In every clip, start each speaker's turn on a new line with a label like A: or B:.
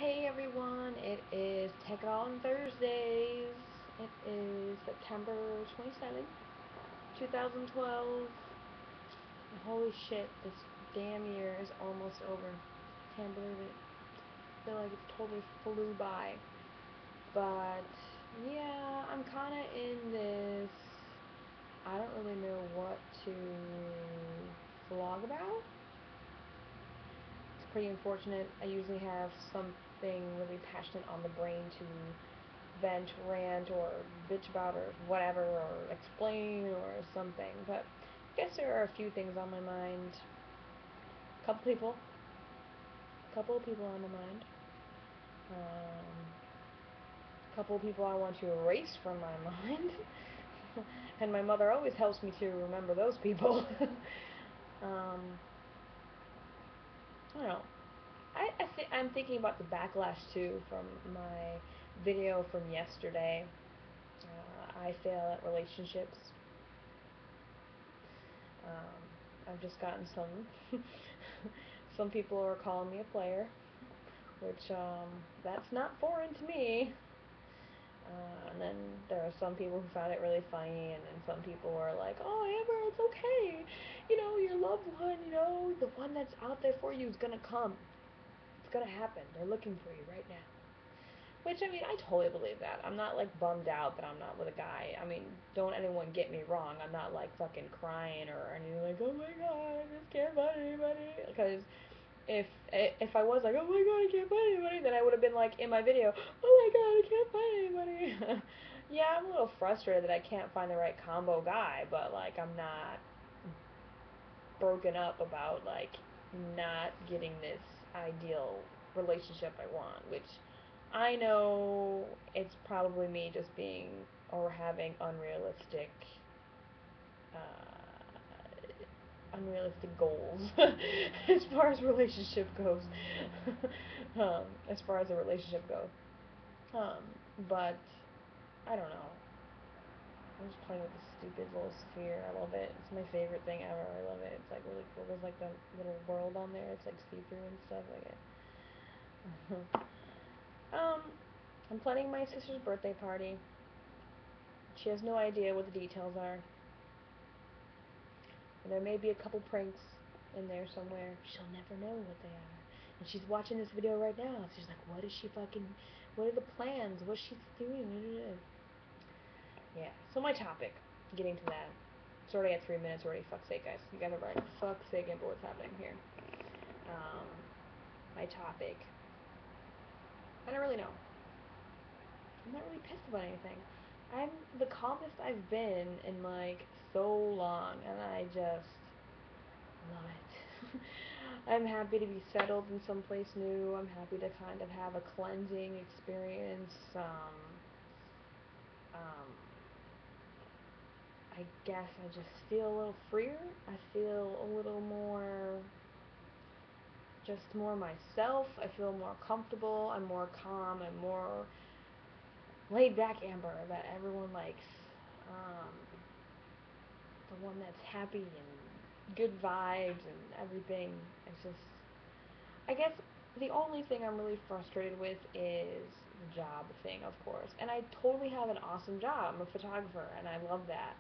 A: Hey everyone, it is Tech It On Thursdays. It is September 27th, 2012. And holy shit, this damn year is almost over. Can't believe it. I feel like it totally flew by. But yeah, I'm kinda in this. I don't really know what to vlog about. It's pretty unfortunate. I usually have something really passionate on the brain to vent, rant, or bitch about, or whatever, or explain, or something. But I guess there are a few things on my mind. Couple of people on my mind. Couple of people I want to erase from my mind. And my mother always helps me to remember those people. I don't know. I'm thinking about the backlash too from my video from yesterday. I fail at relationships. I've just gotten some people are calling me a player, which that's not foreign to me. And then there are some people who found it really funny, and then some people were like, "Oh, Amber, it's okay. Your loved one, the one that's out there for you is gonna come. It's gonna happen. They're looking for you right now." Which, I mean, I totally believe that. I'm not, like, bummed out that I'm not with a guy. I mean, don't anyone get me wrong. I'm not, like, fucking crying or anything like, "Oh my god, I just can't find anybody." Because if I was like, "Oh my god, I can't find anybody," then I would have been like in my video, "Oh my god, I can't find anybody." Yeah, I'm a little frustrated that I can't find the right combo guy, but, like, I'm not broken up about, like, not getting this ideal relationship I want, which I know it's probably me just being or having unrealistic goals as far as relationship goes. As far as a relationship goes. Um, but I don't know. I'm just playing with this stupid little sphere. I love it. It's my favorite thing ever. I love it. It's like really cool. There's like the little world on there. It's like see through and stuff like it. um, I'm planning my sister's birthday party. She has no idea what the details are. And there may be a couple pranks in there somewhere. She'll never know what they are. And she's watching this video right now. She's like, what are the plans? What's she doing? Yeah. So my topic, getting to that. It's already at 3 minutes already. Fuck's sake, guys. You guys are right. Fuck's sake, and what's happening here. Um, my topic. I don't really know. I'm not really pissed about anything. I'm the calmest I've been in like so long, and I just love it. I'm happy to be settled in someplace new. I'm happy to kind of have a cleansing experience. Um, I guess I just feel a little freer. I feel a little more myself. I feel more comfortable. I'm more calm. I'm more laid back Amber that everyone likes. Um, the one that's happy and good vibes and everything. It's just, I guess the only thing I'm really frustrated with is the job thing, of course. And I totally have an awesome job. I'm a photographer and I love that.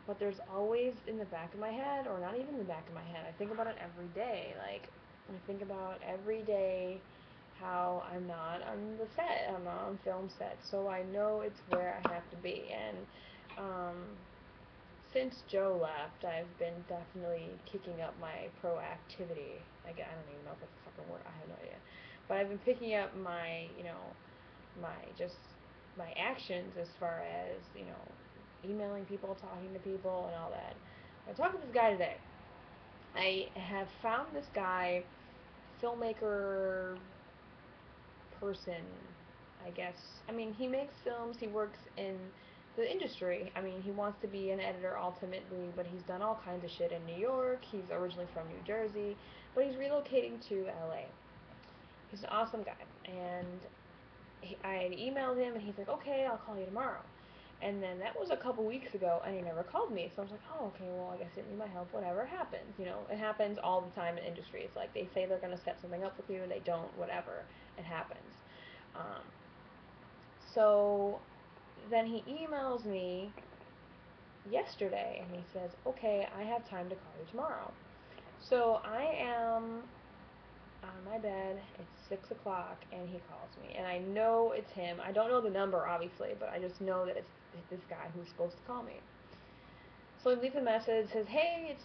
A: But there's always in the back of my head, or not even in the back of my head, I think about it every day. Like, I think about every day how I'm not on the set, I'm not on film set, so I know it's where I have to be. And um, since Joe left, I've been definitely kicking up my proactivity. I don't even know if that's a fucking word. I have no idea. But I've been picking up my, my just my actions as far as, emailing people, talking to people, and all that. I talked to this guy today. I have found this guy, filmmaker person, I guess. I mean, he makes films, he works in the industry. I mean, he wants to be an editor ultimately, but he's done all kinds of shit in New York. He's originally from New Jersey, but he's relocating to LA. He's an awesome guy. And I emailed him, and he's like, "Okay, I'll call you tomorrow." And then that was a couple weeks ago, and he never called me. So I was like, oh, okay, well, I guess he didn't need my help. Whatever, happens. You know, it happens all the time in industry. It's like they say they're going to set something up with you, and they don't. Whatever, it happens. Um, so then he emails me yesterday, and he says, okay, I have time to call you tomorrow. So I am on my bed. It's 6 o'clock, and he calls me, and I know it's him. I don't know the number, obviously, but I just know that it's this guy who's supposed to call me. So he leaves a message, says, hey, it's,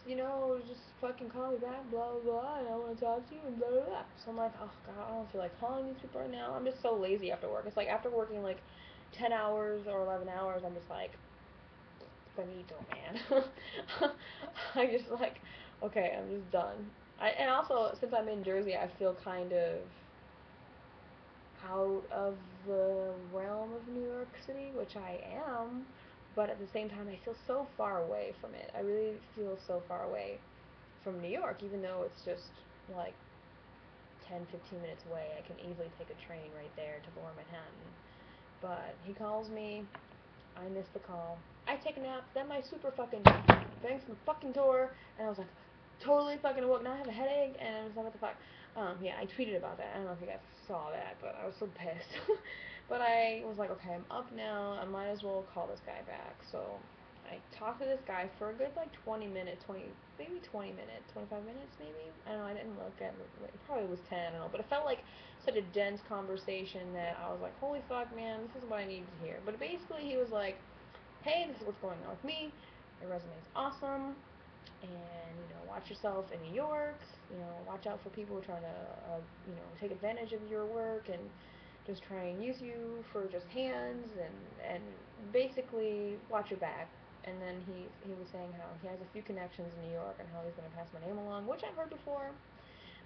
A: just fucking call me back, blah, blah, blah, and I want to talk to you, and blah, blah, blah. So I'm like, oh, God, I don't feel like calling these people right now. I'm just so lazy after work. It's like after working, like, 10 hours or 11 hours, I'm just like, finito, man. I just like, okay, I'm just done. And also, since I'm in Jersey, I feel kind of out of the realm of New York City, which I am, but at the same time, I feel so far away from it. I really feel so far away from New York, even though it's just like 10, 15 minutes away. I can easily take a train right there to Lower Manhattan. But he calls me, I missed the call. I take a nap, then my super fucking thanks for the fucking tour, and I was like, totally fucking awoke. Now I have a headache, and I was like, what the fuck? Yeah, I tweeted about that. I don't know if you guys saw that, but I was so pissed. But I was like, okay, I'm up now. I might as well call this guy back. So I talked to this guy for a good like 20 minutes, 20 minutes, 25 minutes maybe. I don't know. I didn't look at it. It probably was 10. I don't know. But it felt like such a dense conversation that I was like, holy fuck, man, this is what I needed to hear. But basically, he was like, hey, this is what's going on with me. Your resume is awesome, and watch yourself in New York. Watch out for people who are trying to take advantage of your work and just try and use you for just hands, and basically watch your back. And then he was saying how he has a few connections in New York and how he's going to pass my name along, which I've heard before.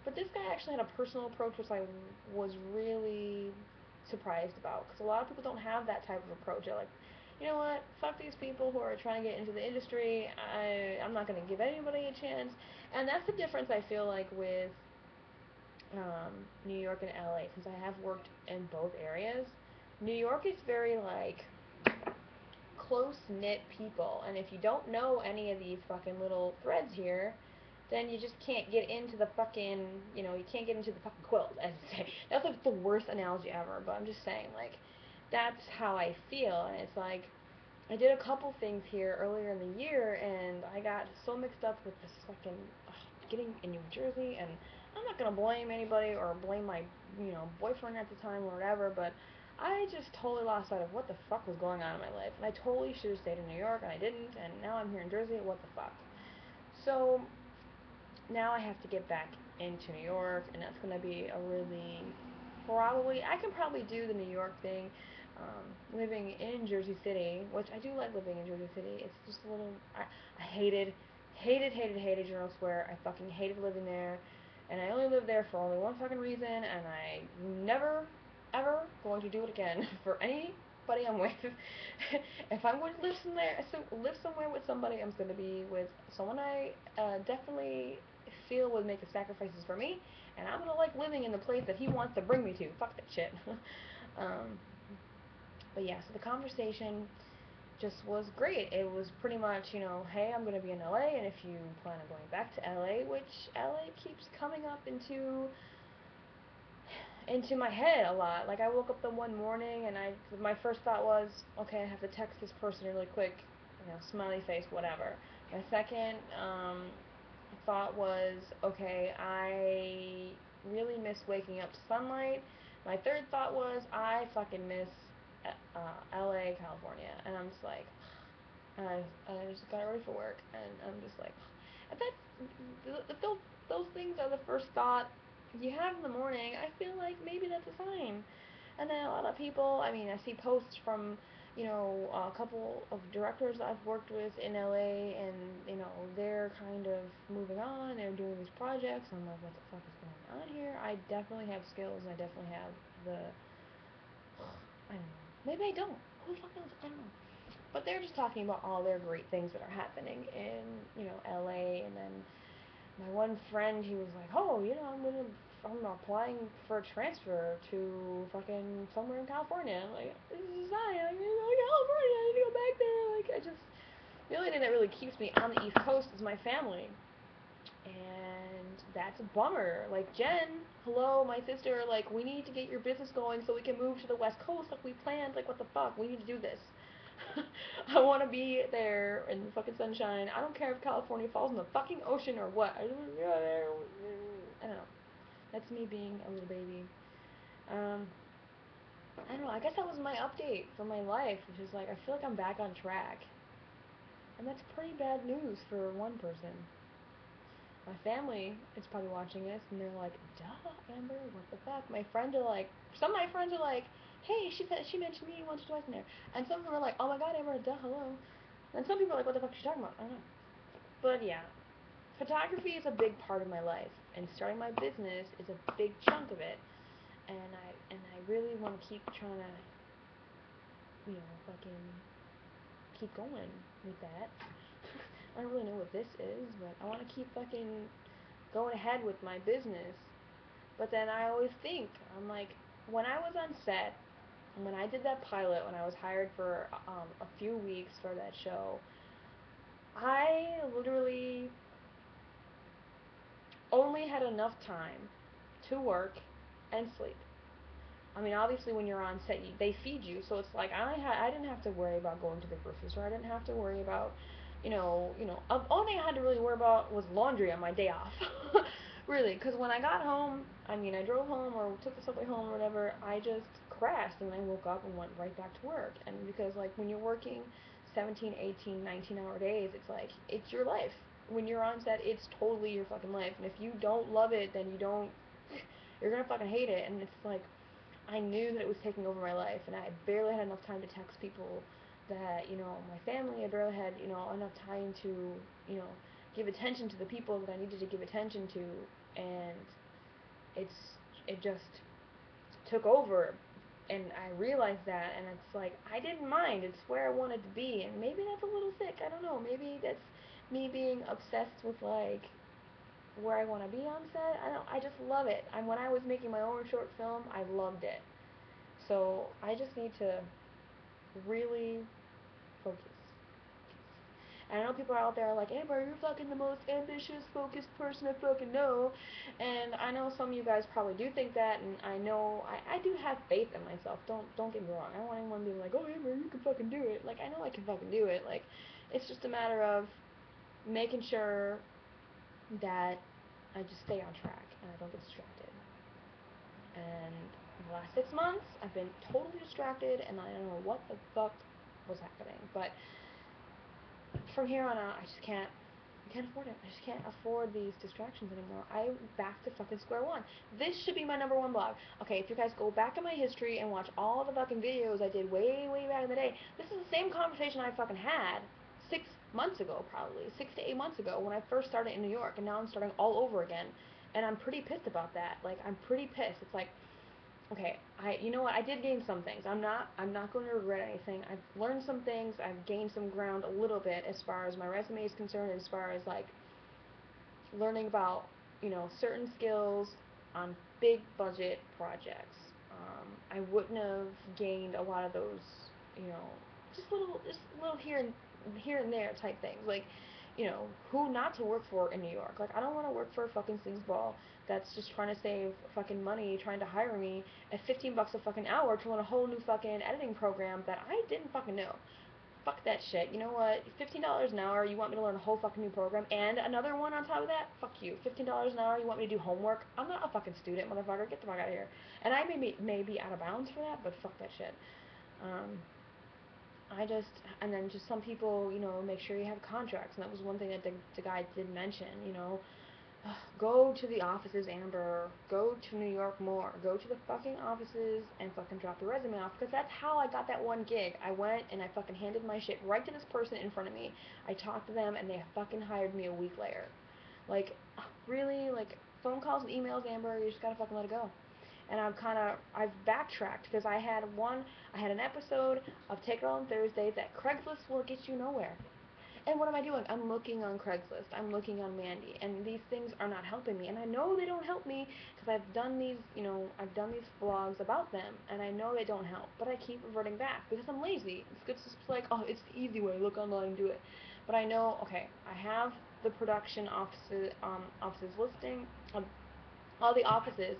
A: But this guy actually had a personal approach, which I was really surprised about, because a lot of people don't have that type of approach. They're like, you know what, fuck these people who are trying to get into the industry. I'm not going to give anybody a chance. And that's the difference I feel like with New York and LA, since I have worked in both areas. New York is very like close knit people, and if you don't know any of these fucking little threads here, then you just can't get into the fucking, you can't get into the fucking quilt, as you say. That's like the worst analogy ever, but I'm just saying, like, that's how I feel, and it's like, I did a couple things here earlier in the year, and I got so mixed up with this fucking getting in New Jersey, and I'm not gonna blame anybody or blame my, boyfriend at the time or whatever, but I just totally lost sight of what the fuck was going on in my life, and I totally should have stayed in New York, and I didn't, and now I'm here in Jersey. What the fuck? So now I have to get back into New York, and that's gonna be a really I can probably do the New York thing. Living in Jersey City, which I do like living in Jersey City. It's just a little. I hated General Square. I fucking hated living there, and I only lived there for only one fucking reason, and I never, ever going to do it again for anybody I'm with. If I'm going to live somewhere with somebody, I'm going to be with someone I definitely feel would make the sacrifices for me, and I'm gonna like living in the place that he wants to bring me to. Fuck that shit. um, but yeah, so the conversation just was great. It was pretty much, hey, I'm gonna be in LA, and if you plan on going back to LA, which LA keeps coming up into my head a lot. Like I woke up the one morning, and my first thought was, okay, I have to text this person really quick, smiley face, whatever. My second thought was, okay, I really miss waking up to sunlight. My third thought was, I fucking miss LA, California. And I'm just like, I just got ready for work, and I'm just like, and those things are the first thought you have in the morning. I feel like maybe that's a sign. And then a lot of people, I mean, I see posts from, a couple of directors I've worked with in LA, and, they're kind of moving on, they're doing these projects, and I'm like, what the fuck is going on here? I definitely have skills, and I definitely have the, I don't know, maybe I don't, who the fuck knows, I don't know. But they're just talking about all their great things that are happening in, LA, and then my one friend, he was like, oh, I'm gonna I'm applying for a transfer to fucking somewhere in California. Like, this is fine. I need to go to California. I need to go back there. Like, I just, the only thing that really keeps me on the East Coast is my family. And that's a bummer. Like, Jen, hello, my sister, like, we need to get your business going so we can move to the West Coast like we planned. Like, what the fuck? We need to do this. I want to be there in the fucking sunshine. I don't care if California falls in the fucking ocean or what. I just want to go there. I don't know. That's me being a little baby. Um, I don't know. I guess that was my update for my life, which is like I feel like I'm back on track, and that's pretty bad news for one person. My family is probably watching this, and they're like, "Duh, Amber, what the fuck?" My friends are like, some of my friends are like, "Hey, she mentioned me once or twice in there," and some of them are like, "Oh my god, Amber, duh, hello," and some people are like, "What the fuck is she talking about?" I don't know. But yeah, photography is a big part of my life, and starting my business is a big chunk of it. And I really want to keep trying to, fucking keep going with that. I don't really know what this is, but I want to keep fucking going ahead with my business. But then I always think, I'm like, when I was on set, when I did that pilot, when I was hired for a few weeks for that show, I literally only had enough time to work and sleep. I mean, obviously, when you're on set, they feed you, so it's like I didn't have to worry about going to the grocery store. I didn't have to worry about, only thing I had to really worry about was laundry on my day off. Really, because when I got home, I mean, I drove home or took the subway home or whatever, I just crashed and I woke up and went right back to work. And because like when you're working 17, 18, 19-hour days, it's like it's your life. When you're on set, it's totally your fucking life. And if you don't love it, then you don't. You're gonna fucking hate it. And it's like I knew that it was taking over my life, and I barely had enough time to text people that, my family. I barely had, enough time to, you know, give attention to the people that I needed to give attention to, and it's, it just took over, and I realized that, and it's like, I didn't mind, it's where I wanted to be, and maybe that's a little sick, I don't know, maybe that's me being obsessed with, like, where I want to be on set. I just love it. When I was making my own short film, I loved it. So I just need to really focus. And I know people are out there like, Amber, you're fucking the most ambitious, focused person I fucking know. And I know some of you guys probably do think that, and I know I do have faith in myself. Don't get me wrong. I don't want anyone to be like, oh Amber, you can fucking do it. Like I know I can fucking do it. Like it's just a matter of making sure that I just stay on track and I don't get distracted. And the last 6 months, I've been totally distracted, and I don't know what the fuck was happening. But from here on out, I can't afford it. I just can't afford these distractions anymore. I'm back to fucking square one. This should be my number one blog. Okay, if you guys go back in my history and watch all the fucking videos I did way, way back in the day, this is the same conversation I fucking had 6 months ago, probably 6 to 8 months ago when I first started in New York, and now I'm starting all over again. And I'm pretty pissed about that. Like, I'm pretty pissed. It's like, okay, you know what? I did gain some things. I'm not going to regret anything. I've learned some things. I've gained some ground a little bit as far as my resume is concerned, as far as like learning about, certain skills on big budget projects. I wouldn't have gained a lot of those, you know, just little here and there type things. Like, who not to work for in New York. Like, I don't want to work for a fucking sleazeball that's just trying to save fucking money, trying to hire me at 15 bucks a fucking hour to learn a whole new fucking editing program that I didn't fucking know. Fuck that shit. You know what? $15 an hour, you want me to learn a whole fucking new program and another one on top of that? Fuck you. $15 an hour, you want me to do homework? I'm not a fucking student, motherfucker. Get the fuck out of here. And I may be out of bounds for that, but fuck that shit. Um, and then just some people, make sure you have contracts. And that was one thing that the guy did mention, go to the offices, Amber. Go to New York more. Go to the fucking offices and fucking drop your resume off. Because that's how I got that one gig. I went and I fucking handed my shit right to this person in front of me. I talked to them and they fucking hired me a week later. Like, really? Like, phone calls and emails, Amber, you just gotta fucking let it go. And I've backtracked because I had an episode of Take It All on Thursday that Craigslist will get you nowhere. And what am I doing? I'm looking on Craigslist. I'm looking on Mandy, and these things are not helping me. And I know they don't help me because I've done these vlogs about them, and I know they don't help. But I keep reverting back because I'm lazy. It's just like, oh, it's the easy way. Look online and do it. But I know, okay, I have the production offices listing. All the offices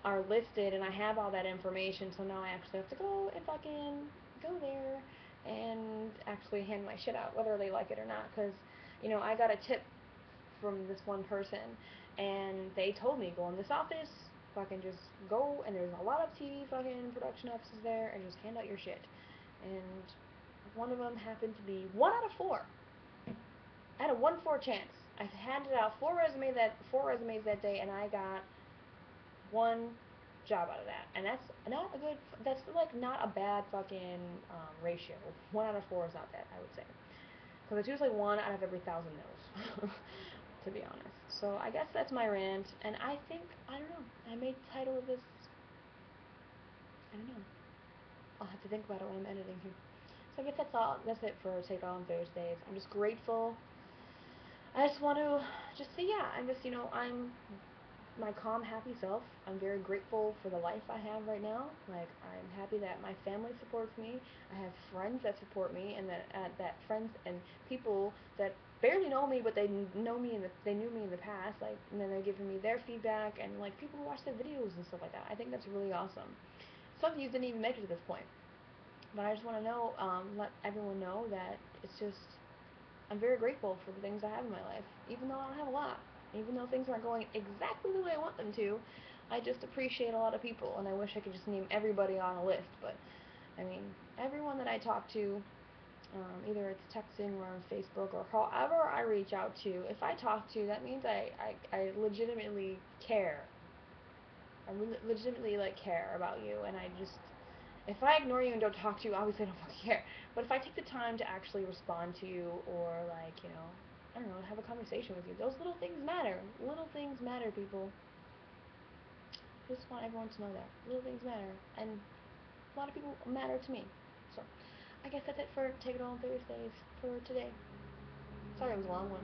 A: are listed, and I have all that information. So now I actually have to go and fucking go there and actually hand my shit out, whether they like it or not. Because I got a tip from this one person, and they told me go in this office, fucking just go, and there's a lot of TV fucking production offices there, and just hand out your shit. And one of them happened to be 1 out of 4. I had a 1-4 chance. I handed out four resumes that day, and I got one job out of that, and that's not a good. That's like not a bad fucking ratio. 1 out of 4 is not bad, I would say, because it's usually 1 out of every 1,000 no's, to be honest. So I guess that's my rant, and I think I don't know. I made the title of this. I don't know. I'll have to think about it when I'm editing here. So I guess that's all. That's it for Take It All on Thursdays. I'm just grateful. I just want to just say, yeah, I'm just, I'm my calm, happy self. I'm very grateful for the life I have right now. Like, I'm happy that my family supports me. I have friends that support me, and that friends and people that barely know me, but they know me they knew me in the past. Like, and then they're giving me their feedback, and like people who watch their videos and stuff like that. I think that's really awesome. Some of you didn't even make it to this point, but I just want to know, let everyone know that it's just I'm very grateful for the things I have in my life, even though I don't have a lot. Even though things aren't going exactly the way I want them to, I just appreciate a lot of people, and I wish I could just name everybody on a list. But I mean, everyone that I talk to, either it's texting or on Facebook or however I reach out to, if I talk to, that means I legitimately care. I legitimately like care about you, and I just if I ignore you and don't talk to you, obviously I don't fucking care. But if I take the time to actually respond to you, or like, I don't know, have a conversation with you, those little things matter. Little things matter, people. I just want everyone to know that. Little things matter. And a lot of people matter to me. So, I guess that's it for Take It All on Thursdays for today. Sorry it was a long one.